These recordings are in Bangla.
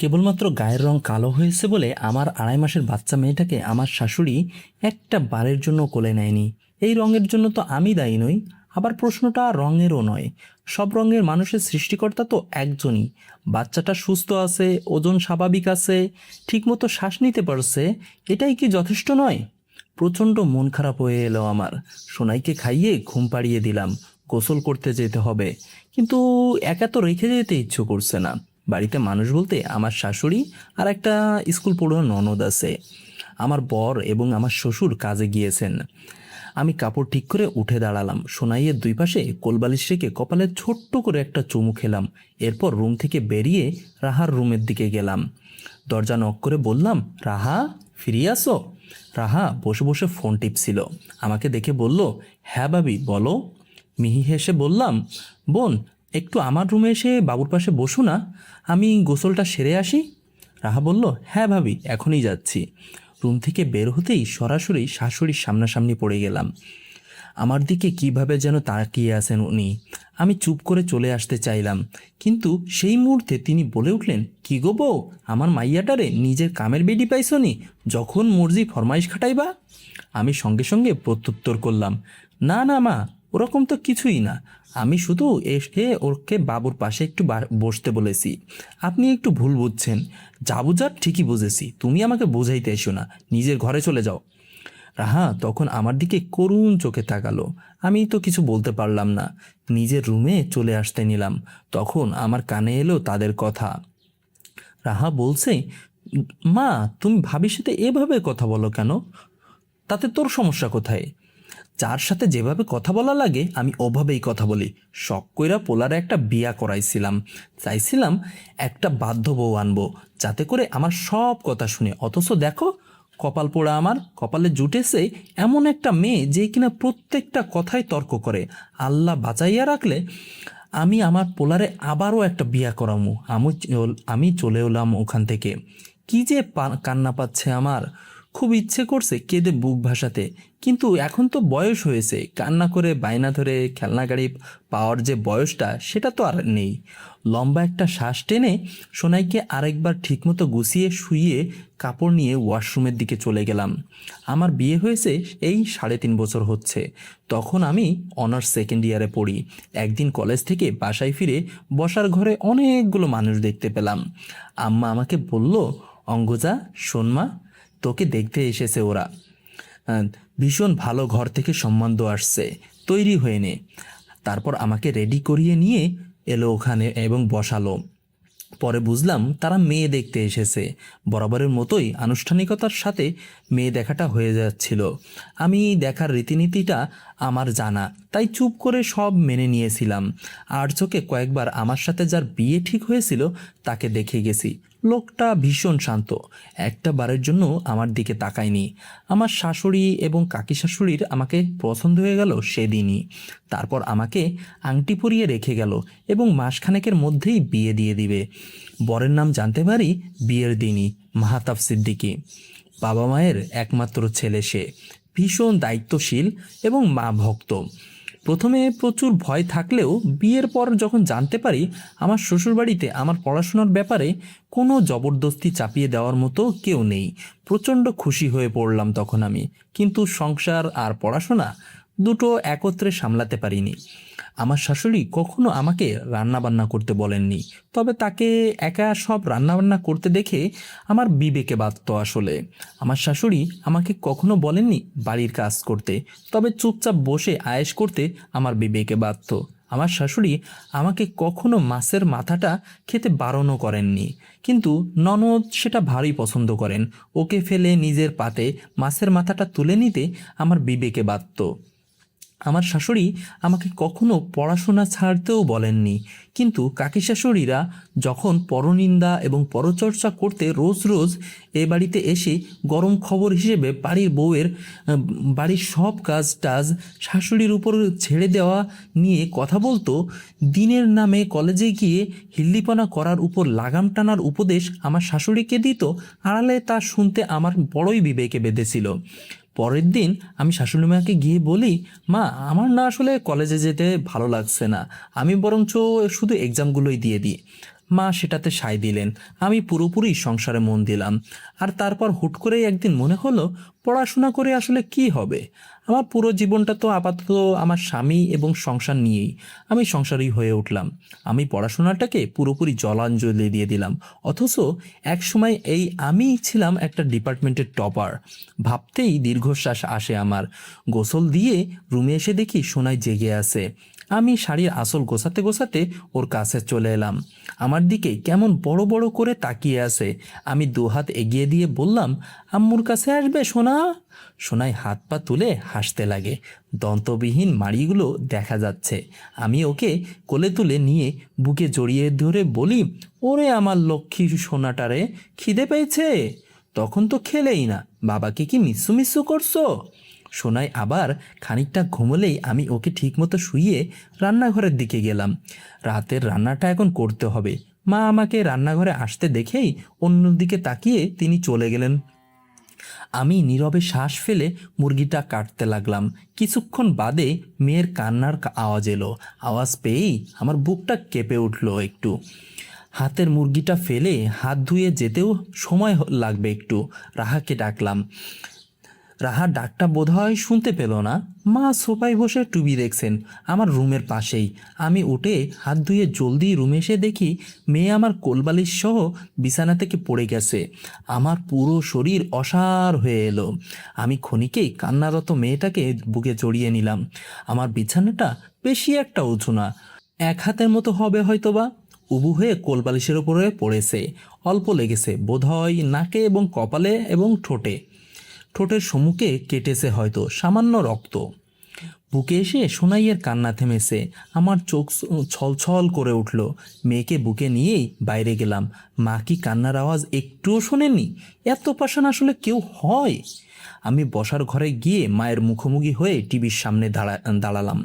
কেবলমাত্র গায়ের রং কালো হয়েছে বলে আমার 2.5 মাসের বাচ্চা মেয়েটাকে আমার শাশুড়ি একটা বারের জন্য কোলে নেয়নি। এই রঙের জন্য তো আমি দায়ী নই। আবার প্রশ্নটা রঙেরও নয়। সব রঙের মানুষের সৃষ্টিকর্তা তো একজনই। বাচ্চাটা সুস্থ আছে, ওজন স্বাভাবিক আছে, ঠিকমতো শ্বাস নিতে পারছে, এটাই কি যথেষ্ট নয়? প্রচণ্ড মন খারাপ হয়ে এলো আমার। সোনাইকে খাইয়ে ঘুম পাড়িয়ে দিলাম। গোসল করতে যেতে হবে, কিন্তু একা তো রেখে যেতে ইচ্ছে করছে না। বাড়িতে মানুষ বলতে আমার শাশুড়ি আর একটা স্কুল পড়ুয়া ননদ আছে। আমার বর এবং আমার শ্বশুর কাজে গিয়েছেন। আমি কাপড় ঠিক করে উঠে দাঁড়ালাম। সোনাইয়ের দুই পাশে কোলবালিশ রেখে কপালে ছোট্ট করে একটা চুমু খেলাম। এরপর রুম থেকে বেরিয়ে রাহার রুমের দিকে গেলাম। দরজা নক করে বললাম, রাহা, ফিরে আসো। রাহা বসে বসে ফোন টিপছিল। আমাকে দেখে বলল, হ্যাঁ ভাবি বলো। মিহি হেসে বললাম, বোন, একটু আমার রুমে এসে বাবুর পাশে বসো না, আমি গোসলটা সেরে আসি। রাহা বলল, হ্যাঁ ভাবি, এখনই যাচ্ছি। রুম থেকে বের হতেই সরাসরি শাশুড়ির সামনাসামনি পড়ে গেলাম। আমার দিকে কিভাবে যেন তাকিয়ে আছেন উনি। আমি চুপ করে চলে আসতে চাইলাম, কিন্তু সেই মুহূর্তে তিনি বলে উঠলেন, কি গো বউ, আমার মাইয়াটারে নিজের কামের বেডি পাইছনি, যখন মর্জি ফরমাইশ খাটাইবা। আমি সঙ্গে সঙ্গে প্রত্যুত্তর করলাম, না না মা, ওরকম তো কিছুই না। আমি শুধু এসে ওকে বাবুর পাশে একটু বসতে বলেছি। আপনি একটু ভুল বুঝছেন। যা বুঝার ঠিকই বুঝেছি, তুমি আমাকে বোঝাইতে এসো না, নিজের ঘরে চলে যাও। রাহা তখন আমার দিকে করুণ চোখে তাকালো। আমি তো কিছু বলতে পারলাম না। নিজের রুমে চলে আসতে নিলাম। তখন আমার কানে এলো তাদের কথা। রাহা বলছে, মা, তুমি ভাবির সাথে এভাবে কথা বলো কেন? তাতে তোর সমস্যা কোথায়? যার সাথে যেভাবে কথা বলা লাগে আমি ওভাবেই কথা বলি। শখ কইরা পোলারে একটা বিয়া করাইছিলাম। চাইছিলাম একটা বাধ্য বউ আনবো, যাতে করে আমার সব কথা শুনে। অথচ দেখো, কপাল পোড়া আমার কপালে জুটেছে এমন একটা মেয়ে যে কিনা প্রত্যেকটা কথায় তর্ক করে। আল্লাহ বাঁচাইয়া রাখলে আমি আমার পোলারে আবারও একটা বিয়া করামু। আমি চলে এলাম ওখান থেকে। কি যে কান্না পাচ্ছে আমার। খুব ইচ্ছে করছে কেঁদে বুক ভাসাতে, কিন্তু এখন তো বয়স হয়েছে। কান্না করে বায়না ধরে খেলনা গাড়ি পাওয়ার যে বয়সটা, সেটা তো আর নেই। লম্বা একটা শ্বাস টেনে সোনাইকে আরেকবার ঠিকমতো গুছিয়ে শুইয়ে কাপড় নিয়ে ওয়াশরুমের দিকে চলে গেলাম। আমার বিয়ে হয়েছে এই 3.5 বছর হচ্ছে। তখন আমি অনার্স সেকেন্ড ইয়ারে পড়ি। একদিন কলেজ থেকে বাসায় ফিরে বসার ঘরে অনেকগুলো মানুষ দেখতে পেলাম। আম্মা আমাকে বলল, অঙ্গজা, শোনমা, তোকে দেখতে এসেছে ওরা। আহ, ভীষণ ভালো ঘর থেকে সম্বন্ধ আসছে, তৈরি হয়ে নে। তারপর আমাকে রেডি করিয়ে নিয়ে এলো ওখানে এবং বসালো। পরে বুঝলাম তারা মেয়ে দেখতে এসেছে। বরাবরের মতোই আনুষ্ঠানিকতার সাথে মেয়ে দেখাটা হয়ে যাচ্ছিল। আমি দেখার রীতিনীতিটা আমার জানা, তাই চুপ করে সব মেনে নিয়েছিলাম। আর চোখে কয়েকবার আমার সাথে যার বিয়ে ঠিক হয়েছিল তাকে দেখে গেছি। লোকটা ভীষণ শান্ত, একটা বারের জন্য আমার দিকে তাকায়নি। আমার শাশুড়ি এবং কাকি শাশুড়ির আমাকে পছন্দ হয়ে গেল সেদিনই। তারপর আমাকে আংটি পরিয়ে রেখে গেল এবং মাসখানেকের মধ্যেই বিয়ে দিয়ে দিবে। বরের নাম জানতে পারি বিয়ের দিনই, মাহাতাব সিদ্দিকী। বাবা মায়ের একমাত্র ছেলে সে। ভীষণ দায়িত্বশীল এবং মা ভক্ত। প্রথমে প্রচুর ভয় থাকলেও বিয়ের পর যখন জানতে পারি আমার শ্বশুরবাড়িতে আমার পড়াশোনার ব্যাপারে কোনো জবরদস্তি চাপিয়ে দেওয়ার মতো কেউ নেই, প্রচণ্ড খুশি হয়ে পড়লাম তখন আমি। কিন্তু সংসার আর পড়াশোনা দুটো একত্রে সামলাতে পারিনি। আমার শাশুড়ি কখনো আমাকে রান্নাবান্না করতে বলেননি, তবে তাকে একা সব রান্নাবান্না করতে দেখে আমার বিবেকে বাধতো আসলে। আমার শাশুড়ি আমাকে কখনো বলেননি বাড়ির কাজ করতে, তবে চুপচাপ বসে আয়েশ করতে আমার বিবেকে বাধতো। আমার শাশুড়ি আমাকে কখনো মাছের মাথাটা খেতে বারণও করেননি, কিন্তু ননদ সেটা ভারী পছন্দ করেন। ওকে ফেলে নিজের পাতে মাছের মাথাটা তুলে নিতে আমার বিবেকে বাধতো। আমার শাশুড়ি আমাকে কখনো পড়াশোনা ছাড়তেও বলেননি, কিন্তু কাকি শাশুড়িরা যখন পরনিন্দা এবং পরচর্চা করতে রোজ রোজ এ বাড়িতে এসে গরম খবর হিসেবে বাড়ির বউয়ের বাড়ির সব কাজ টাজ শাশুড়ির উপর ছেড়ে দেওয়া নিয়ে কথা বলতো, দিনের নামে কলেজে গিয়ে হিল্লিপনা করার উপর লাগাম টানার উপদেশ আমার শাশুড়িকে দিত, আড়ালে তা শুনতে আমার বড়ই বিবেকে বেঁধেছিল। পরের দিন আমি শাশুড়ি মাকে গিয়ে বলি, মা, আমার না আসলে কলেজে যেতে ভালো লাগছে না, আমি বরঞ্চ শুধু এক্সামগুলোই দিয়ে দিই। মা সেটাতে সায় দিলেন। আমি পুরোপুরি সংসারে মন দিলাম। আর তারপর হুট করেই একদিন মনে হলো, পড়াশোনা করে আসলে কি হবে? আমার পুরো জীবনটা তো আপাতত আমার স্বামী এবং সংসার নিয়েই। আমি সংসারী হয়ে উঠলাম। আমি পড়াশোনাটাকে পুরোপুরি জলাঞ্জলি দিয়ে দিলাম। অথচ এক সময় এই আমি ছিলাম একটা ডিপার্টমেন্টের টপার। ভাবতেই দীর্ঘশ্বাস আসে আমার। গোসল দিয়ে রুমে এসে দেখি সোনাই জেগে আছে। আমি শাড়ির আঁচল গোছাতে গোছাতে ওর কাছে চলে এলাম। আমার দিকে কেমন বড় বড় করে তাকিয়ে আছে। আমি দুহাত এগিয়ে দিয়ে বললাম, আম্মুর কাছে আসবে সোনা? সোনাই হাত পা তুলে হাসতে লাগে। দন্তবিহীন মাড়িগুলো দেখা যাচ্ছে। আমি ওকে কোলে তুলে নিয়ে বুকে জড়িয়ে ধরে বলি, ওরে আমার লক্ষ্মী সোনাটারে, খিদে পেয়েছে? তখন তো খেলেই না, বাবাকে কি মিස්සু মিස්සু করছো? সোনাই আবার খানিকটা ঘুমলেই আমি ওকে ঠিকমতো শুইয়ে রান্নাঘরের দিকে গেলাম। রাতের রান্নাটা এখন করতে হবে। মা আমাকে রান্নাঘরে আসতে দেখেই অন্যদিকে তাকিয়ে তিনি চলে গেলেন। আমি নীরবে শ্বাস ফেলে মুরগিটা কাটতে লাগলাম। কিছুক্ষণ বাদে মেয়ের কান্নার আওয়াজ এলো। আওয়াজ পেয়েই আমার বুকটা কেঁপে উঠল একটু। হাতের মুরগিটা ফেলে হাত ধুয়ে যেতেও সময় লাগবে একটু। রাহাকে ডাকলাম। রাহা ডাকটা বোধহয় শুনতে পেল না। মা সোফায় বসে টিভি দেখছেন আমার রুমের পাশেই। আমি উঠে হাত ধুয়ে জলদি রুমে এসে দেখি মেয়ে আমার কোলবালিশ সহ বিছানা থেকে পড়ে গেছে। আমার পুরো শরীর অসাড় হয়ে এলো। আমি ক্ষণিকেই কান্নারত মেয়েটাকে বুকে জড়িয়ে নিলাম। আমার বিছানাটা বেশি একটা উঁচু না, এক হাতের মতো হবে হয়তোবা। উবু হয়ে কোলবালিশের উপরে পড়েছে। অল্প লেগেছে বোধহয় নাকে এবং কপালে এবং ঠোঁটে। ঠোঁটের সম্মুখে কেটেছে হয়তো, সামান্য রক্ত। বুকে এসে সোনাইয়ের কান্না থেমেছে। আমার চোখ ছলছল করে উঠল। মেয়েকে বুকে নিয়েই বাইরে গেলাম। মা কি কান্নার আওয়াজ একটুও শোনেনি? এত পাষাণ আসলে কেউ হয়? আমি বসার ঘরে গিয়ে মায়ের মুখোমুখি হয়ে টিভির সামনে দাঁড়ালাম।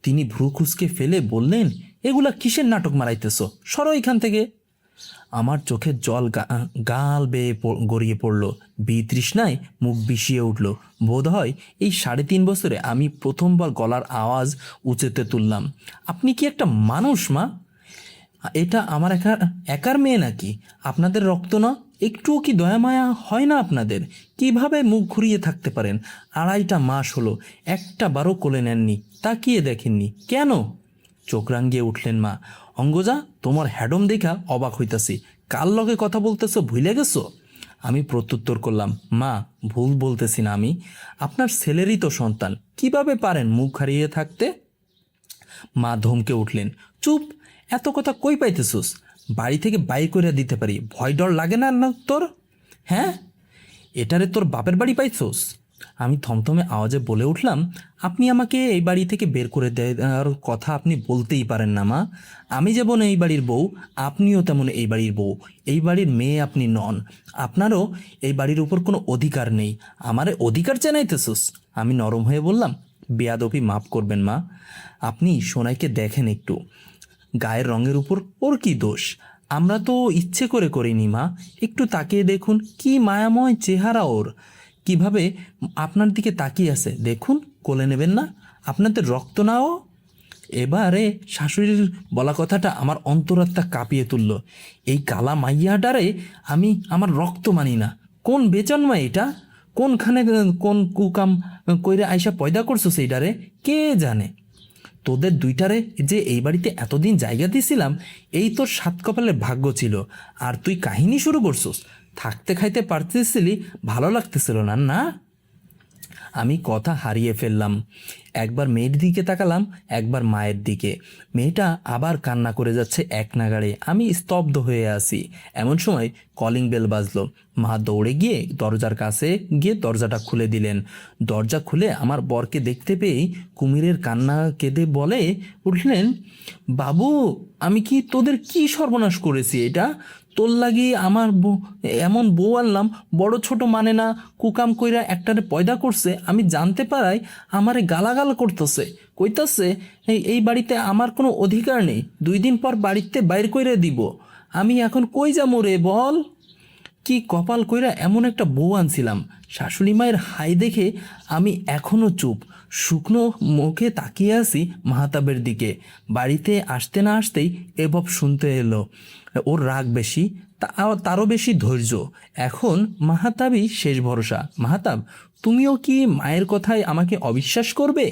তিনি ভ্রু কুঁচকে ফেলে বললেন, এগুলা কিসের নাটক মারাইতেছ? সরো এখান থেকে। আমার চোখের জল গাল বেয়ে গড়িয়ে পড়ল। বিতৃষ্ণায় মুখ বিষিয়ে উঠল। বোধ হয় এই 3.5 বছরে আমি প্রথমবার গলার আওয়াজ উঁচুতে তুললাম। আপনি কি একটা মানুষ মা? এটা আমার একার মেয়ে নাকি? আপনাদের রক্ত না? একটুও কি দয়া মায়া হয় না আপনাদের? কিভাবে মুখ ঘুরিয়ে থাকতে পারেন? 2.5টা মাস হলো, একটা বারও কোলে নেননি, তাকিয়ে দেখেননি কেন? চোখ রাঙিয়ে উঠলেন মা। অঙ্গজা, তোমার হ্যাডম দেখা অবাক হইতাছি। কার লগে কথা বলতেছো ভুলে গেছো? আমি প্রত্যুত্তর করলাম, মা ভুল বলতেছি না আমি। আপনার ছেলেরই তো সন্তান, কিভাবে পারেন মুখ হারিয়ে থাকতে? মা ধমকে উঠলেন, চুপ! এত কথা কই পাইতেছোস? বাড়ি থেকে বাইর করে দিতে পারি, ভয় ডর লাগে না না তোর? হ্যাঁ, এটারে তোর বাপের বাড়ি পাইছোস? আমি থমথমে আওয়াজে বলে উঠলাম, আপনি আমাকে এই বাড়ি থেকে বের করে দেওয়ার কথা আপনি বলতেই পারেন না মা। আমি যেমন এই বাড়ির বউ, আপনিও তেমন এই বাড়ির বউ। এই বাড়ির মেয়ে আপনি নন। আপনারও এই বাড়ির উপর কোনো অধিকার নেই। আমারে অধিকার জানাইতেছোস? আমি নরম হয়ে বললাম, বেয়াদবি মাফ করবেন মা। আপনি সোনাইকে দেখেন একটু, গায়ের রঙের উপর ওর কি দোষ? আমরা তো ইচ্ছে করে করিনি মা। একটু তাকিয়ে দেখুন, কি মায়াময় চেহারা ওর, কিভাবে আপনার দিকে তাকিয়ে আছে দেখুন। কোলে নেবেন না? আপনাদের রক্ত না ও? এবারে শাশুড়ির বলা কথাটা আমার অন্তরাত্মা কাঁপিয়ে তুলল। এই কালা মাইয়াডারে আমি আমার রক্ত মানি না। কোন বেজন্মা এটা? কোনখানে কোন কুকাম কইরে আইসা পয়দা করছো সেইটারে? কে জানে? তোদের দুইটারে যে এই বাড়িতে এতদিন জায়গা দিয়েছিলাম, এই তোর 7 কপালের ভাগ্য ছিল। আর তুই কাহিনী শুরু করছিস। থাকতে খাইতে পারতেছিলি, ভালো লাগতেছিল না না? আমি কথা হারিয়ে ফেললাম। একবার মেয়ের দিকে তাকালাম, একবার মায়ের দিকে। মেয়েটা আবার কান্না করে যাচ্ছে এক নাগাড়ে। আমি স্তব্ধ হয়ে আছি। এমন সময় কলিং বেল বাজলো। মা দৌড়ে গিয়ে দরজার কাছে গিয়ে দরজাটা খুলে দিলেন। দরজা খুলে আমার বরকে দেখতে পেয়েই কুমিরের কান্না কেঁদে বলে উঠলেন, বাবু, আমি কি তোদের কি সর্বনাশ করেছি? এটা তোর লাগি আমার এমন বউ আনলাম, বড় ছোট মানে না, কুকাম কইরা একটারে পয়দা করছে। আমি জানতে পারাই আমারে গালাগাল করতেছে, কইতাছে এই বাড়িতে আমার কোনো অধিকার নেই, 2 দিন পর বাড়িতে বাইর কইরা দিব। আমি এখন কই যামু রে বল? কি কপাল কইরা এমন একটা বউ আনছিলাম। শাশুড়ি মায়ের হাই দেখে আমি এখনও চুপ, শুকনো মুখে তাকিয়ে আছি মাহাতাবের দিকে। বাড়িতে আসতে না আসতেই এভাব শুনতে এলো, ওর রাগ বেশি, তারও বেশি ধৈর্য। এখন মাহাতাবই শেষ ভরসা। মাহাতাব, তুমিও কি মায়ের কথায় আমাকে অবিশ্বাস করবে?